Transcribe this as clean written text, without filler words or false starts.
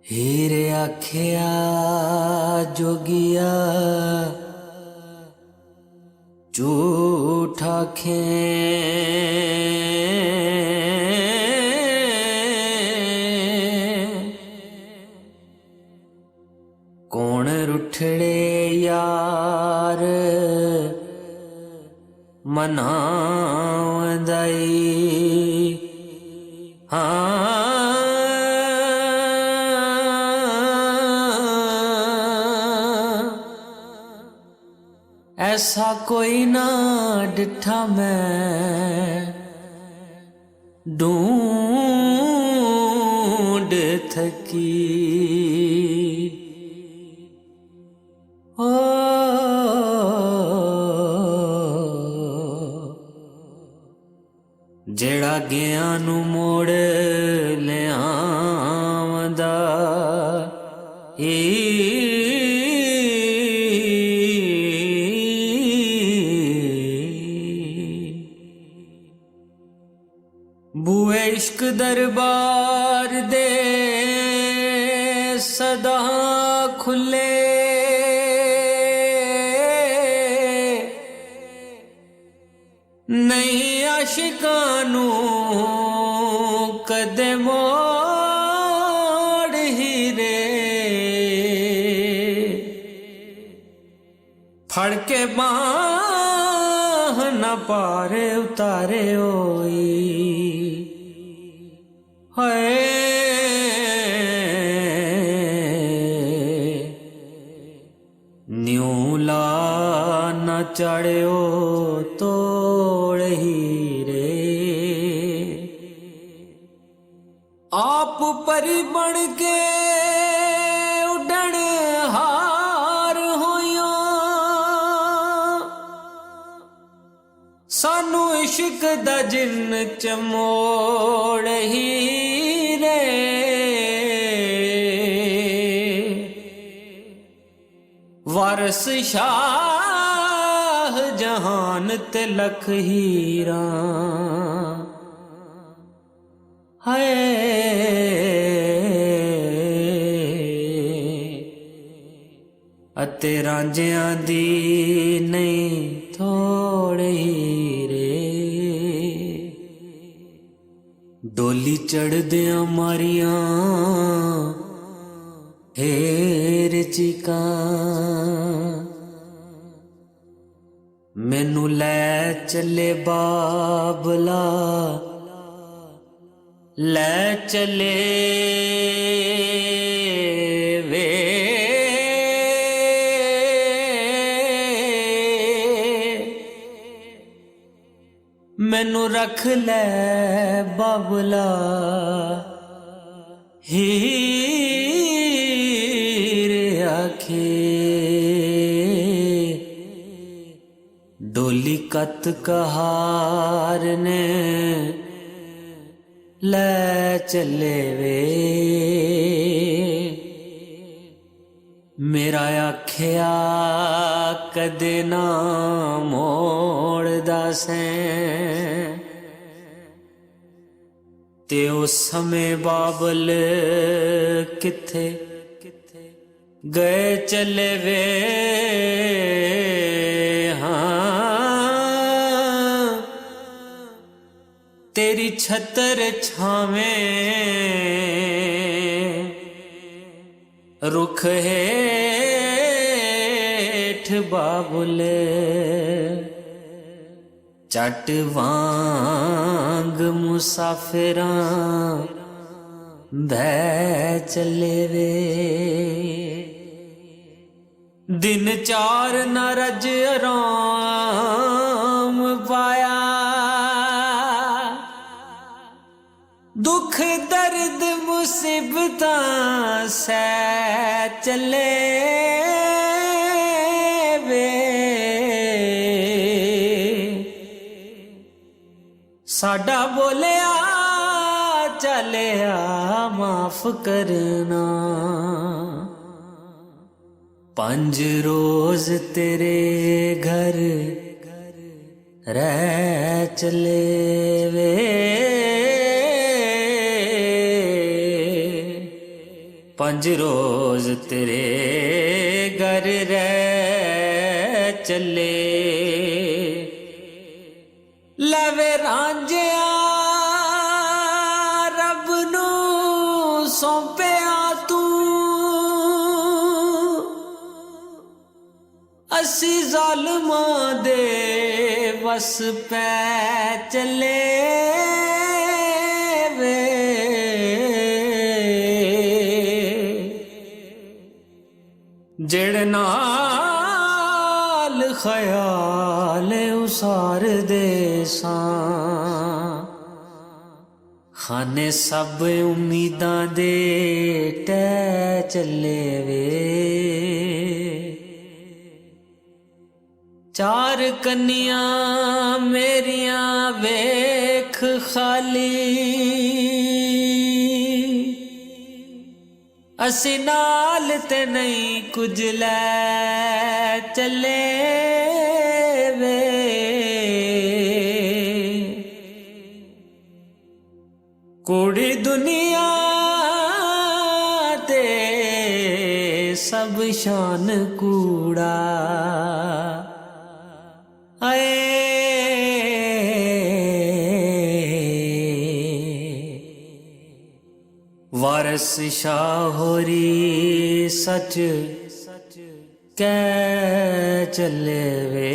हीरे आखिया जोगिया झूठ आखे कौन रुठड़े यार मनावंदाई ऐसा कोई ना डिठा मैं ढूंढ थकी ओ जेड़ा गया नू मोड़ ले आंदा बूए इश्क दरबार दे सदा खुले नहीं आशिकां नू कदे मोड़ हीरे फड़ के बाह न पारे उतारे होई न्यू ला न चढ़ो तोड़ हीरे आप परी बन के उड़न हार होया सानू इश्क दा जिन चमोड़ हीरे वारस शाह जहान ते लख हीरा है अते रांझियां दी नहीं थोड़े हीरे डोली चढ़दियां मारियां हेर चिका मैनू लै चले बाबला लै चले वे मैनू रख लै बाबला हीर आखे डोली कत कहार ने ले चले वे मेरा आख्या कदे ना मोड़दा सैं ते उस समय बाबल किथे गए चले वे तेरी छतर छावें रुख हेठ बाबुल चट वांग मुसाफिरां भै चले वे दिन चार न रज आराम पाया दुख दर्द मुसीबत मुसीबतां सह चले वे साडा बोलिया चलिया माफ करना 5 रोज तेरे घर रह चले वे 5 रोज तेरे घर रह चले लवे रांझिया रब नू सौंपिया तू असी ज़ालिमां दे वस पै चले वे जेड़े नाल ख्याल उसार दे सां खाने सब उम्मीदां दे टै चले वे 4 कन्या मेरिया वेख खाली असी नाल ते नहीं कुछ लै चले वे कुड़ी दुनिया ते सब शान कूड़ा वारस शाहोरी सच कह चले वे